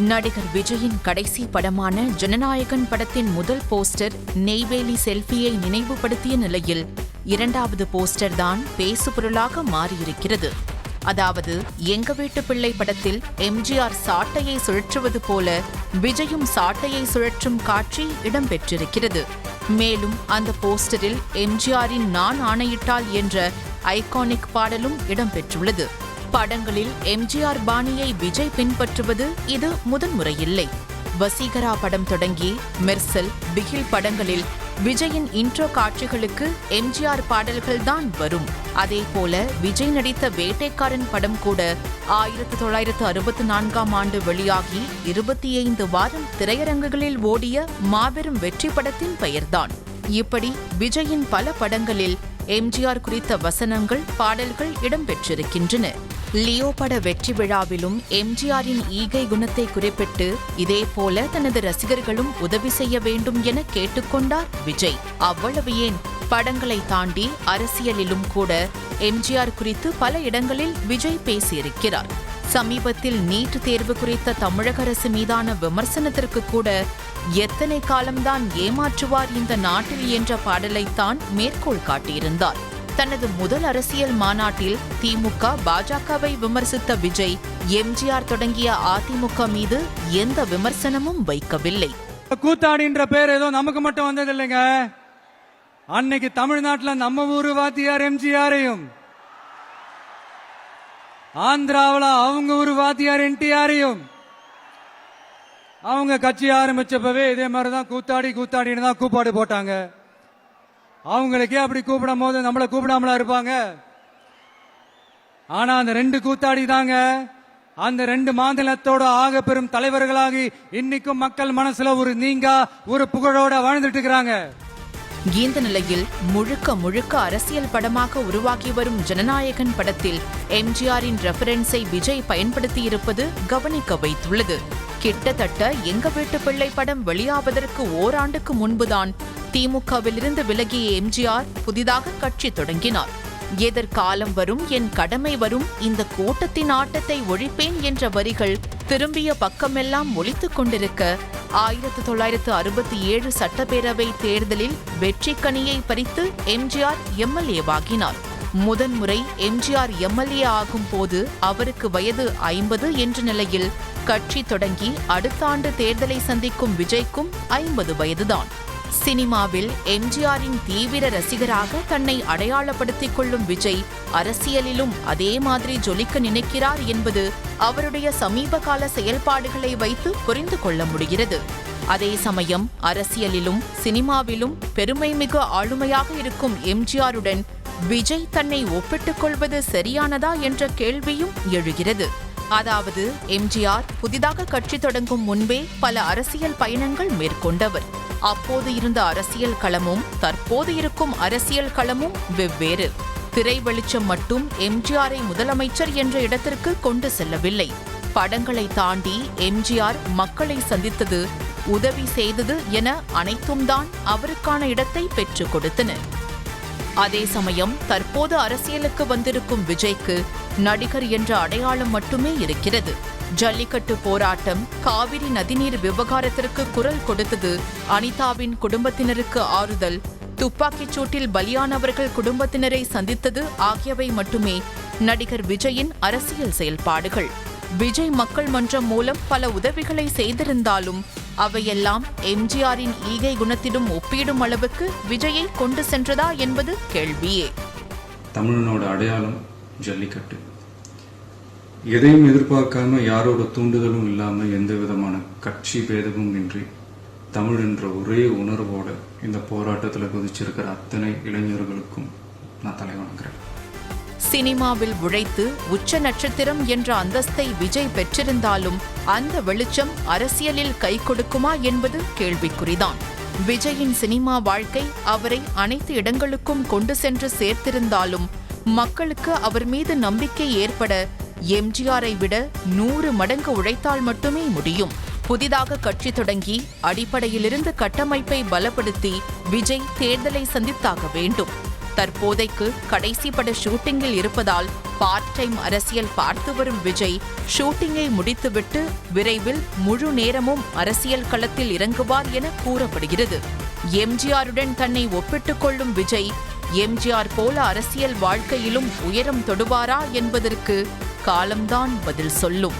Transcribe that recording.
நடிகர் விஜயின் கடைசி படமான ஜனநாயகன் படத்தின் முதல் போஸ்டர் நெய்வேலி செல்ஃபியை நினைவுபடுத்திய நிலையில் இரண்டாவது போஸ்டர் தான் பேசுபொருளாக மாறியிருக்கிறது. அதாவது எங்க வீட்டு பிள்ளை படத்தில் எம்ஜிஆர் சாட்டையை சுழற்றுவது போல விஜயும் சாட்டையை சுழற்றும் காட்சி இடம்பெற்றிருக்கிறது. மேலும் அந்த போஸ்டரில் எம்ஜிஆரின் நான் ஆணையிட்டால் என்ற ஐகானிக் பாடலும் இடம்பெற்றுள்ளது. படங்களில் எம்ஜிஆர் பாணியை விஜய் பின்பற்றுவது இது முதன்முறையில்லை. வசீகரா படம் தொடங்கி மெர்சல், பிகில் படங்களில் விஜயின் இன்ட்ரோ காட்சிகளுக்கு எம்ஜிஆர் பாடல்கள்தான் வரும். அதேபோல விஜய் நடித்த வேட்டைக்காரன் படம் கூட 1964ஆம் ஆண்டு வெளியாகி 25 வாரம் திரையரங்குகளில் ஓடிய மாபெரும் வெற்றி படத்தின் பெயர்தான். இப்படி விஜயின் பல படங்களில் எம்ஜிஆர் குறித்த வசனங்கள், பாடல்கள் இடம்பெற்றிருக்கின்றன. லியோ பட வெற்றி விழாவிலும் எம்ஜிஆரின் ஈகை குணத்தை குறிப்பிட்டு இதேபோல தனது ரசிகர்களும் உதவி செய்ய வேண்டும் என கேட்டுக்கொண்டார் விஜய். அவ்வளவு ஏன், படங்களை தாண்டி அரசியலிலும் கூட எம்ஜிஆர் குறித்து பல இடங்களில் விஜய் பேசியிருக்கிறார். சமீபத்தில் நீட் தேர்வு குறித்த தமிழக அரசு மீதான விமர்சனத்திற்கு கூட எத்தனை காலம்தான் ஏமாற்றுவார் இந்த நாட்டில் என்ற பாடலைத்தான் மேற்கோள் காட்டியிருந்தார். தனது முதல் அரசியல் மாநாட்டில் திமுக, பாஜகவை விமர்சித்த விஜய் எம்ஜிஆர் தொடங்கிய அதிமுக மீது எந்த விமர்சனமும் வைக்கவில்லை. கூத்தாடின்ற பேர் ஏதோ நமக்கு மட்டும் வந்தது இல்லைங்க. அன்னைக்கு தமிழ்நாட்டில் நம்ம ஊரு வாத்தியார் எம்ஜிஆரையும், ஆந்திராவில் அவங்க ஊரு வாத்தியார் என்டிஆரையும், அவங்க கட்சி ஆரம்பிச்சப்பவே இதே மாதிரிதான் கூத்தாடின்னு தான் கூப்பாடு போட்டாங்க. அவங்களுக்கே அப்படி கூப்பிடும் போது நம்மளை கூப்பிடாமலா இருப்பாங்க? ஆனா அந்த ரெண்டு கூத்தாடி தாங்க அந்த ரெண்டு மாநிலத்தோட ஆக பெரும் தலைவர்களாகி இன்னைக்கும் மக்கள் மனசுல ஒரு புகழோட வாழ்ந்துட்டு இருக்கிறாங்க. இந்த நிலையில் முழுக்க அரசியல் படமாக உருவாகி வரும் ஜனநாயகன் படத்தில் எம்ஜிஆரின் ரெஃபரன்ஸை விஜய் பயன்படுத்தியிருப்பது கவனிக்க வைத்துள்ளது. கிட்டத்தட்ட எங்க வீட்டு பிள்ளை படம் வெளியாவதற்கு ஓராண்டுக்கு முன்புதான் திமுகவிலிருந்து விலகிய எம்ஜிஆர் புதிதாக கட்சி தொடங்கினார். எதிர்காலம் வரும், என் கடமை வரும், இந்த கூட்டத்தின் ஆட்டத்தை ஒழிப்பேன் என்ற வரிகள் திரும்பிய பக்கமெல்லாம் ஒலித்துக் கொண்டிருக்க 1967 சட்டப்பேரவை தேர்தலில் வெற்றி கனியை பறித்து எம்ஜிஆர் எம்எல்ஏவாகினார். முதன்முறை எம்ஜிஆர் எம்எல்ஏ ஆகும் போது அவருக்கு வயது 50 என்ற நிலையில் கட்சி தொடங்கி அடுத்த ஆண்டு தேர்தலை சந்திக்கும் விஜய்க்கும் 50 வயதுதான். சினிமாவில் எம்ஜிஆரின் தீவிர ரசிகராக தன்னை அடையாளப்படுத்திக் கொள்ளும் விஜய் அரசியலிலும் அதே மாதிரி ஜொலிக்க நினைக்கிறார் என்பது அவருடைய சமீபகால செயல்பாடுகளை வைத்து புரிந்து கொள்ள முடிகிறது. அதே சமயம் அரசியலிலும் சினிமாவிலும் பெருமைமிகு ஆளுமையாக இருக்கும் எம்ஜிஆருடன் விஜய் தன்னை ஒப்பிட்டுக் கொள்வது சரியானதா என்ற கேள்வியும் எழுகிறது. அதாவது எம்ஜிஆர் புதிதாக கட்சி தொடங்கும் முன்பே பல அரசியல் பயணங்கள் மேற்கொண்டவர். அப்போது இருந்த அரசியல் களமும் தற்போது இருக்கும் அரசியல் களமும் வெவ்வேறு. திரை வெளிச்சம் மட்டும் எம்ஜிஆரை முதலமைச்சர் என்ற இடத்திற்கு கொண்டு செல்லவில்லை. படங்களை தாண்டி எம்ஜிஆர் மக்களை சந்தித்தது, உதவி செய்தது என அனைத்தும் தான் அவருக்கான இடத்தை பெற்றுக் கொடுத்தன. அதே சமயம் தற்போது அரசியலுக்கு வந்திருக்கும் விஜய்க்கு நடிகர் என்ற அடையாளம் மட்டுமே இருக்கிறது. ஜல்லிக்கட்டு போராட்டம், காவிரி நதிநீர் விவகாரத்திற்கு குரல் கொடுத்தது, அனிதாவின் குடும்பத்தினருக்கு ஆறுதல், துப்பாக்கிச் சூட்டில் பலியானவர்கள் குடும்பத்தினரை சந்தித்தது ஆகியவை மட்டுமே நடிகர் விஜயின் அரசியல் செயல்பாடுகள். விஜய் மக்கள் மன்றம் மூலம் பல உதவிகளை செய்திருந்தாலும் அவையெல்லாம் எம்ஜிஆரின் ஈகை குணத்திலும் ஒப்பிடும் அளவுக்கு விஜயை கொண்டு சென்றதா என்பது கேள்வியே. தமிழனோட அடையாளம் ஜல்லிக்கட்டு. எதையும் எதிர்பார்க்காம, யாரோட தூண்டுதலும் இல்லாம, எந்த விதமான கட்சி பேதமும் இன்றி தமிழ் என்ற ஒரே உணர்வோட இந்த போராட்டத்தில் குதிச்சிருக்கிற அத்தனை இளைஞர்களுக்கும் நான் தலை வணங்குறேன். சினிமாவில் உழைத்து உச்ச நட்சத்திரம் என்ற அந்தஸ்தை விஜய் பெற்றிருந்தாலும் அந்த வெளிச்சம் அரசியலில் கை கொடுக்குமா என்பது கேள்விக்குறிதான். விஜயின் சினிமா வாழ்க்கை அவரை அனைத்து இடங்களுக்கும் கொண்டு சென்று சேர்த்திருந்தாலும் மக்களுக்கு அவர் மீது நம்பிக்கை ஏற்பட எம்ஜிஆரை விட 100 மடங்கு உழைத்தால் மட்டுமே முடியும். புதிதாக கட்சி தொடங்கி அடிப்படையிலிருந்து கட்டமைப்பை பலப்படுத்தி விஜய் தேர்தலை சந்தித்தாக வேண்டும். தற்போதைக்கு கடைசி பட ஷூட்டிங்கில் இருப்பதால் பார்ட் டைம் அரசியல் பார்த்து வரும் விஜய் ஷூட்டிங்கை முடித்துவிட்டு விரைவில் முழு நேரமும் அரசியல் களத்தில் இறங்குவார் என கூறப்படுகிறது. எம்ஜிஆருடன் தன்னை ஒப்பிட்டுக் கொள்ளும் விஜய் எம்ஜிஆர் போல அரசியல் வாழ்க்கையிலும் உயரம் தொடுவாரா என்பதற்கு காலம்தான் பதில் சொல்லும்.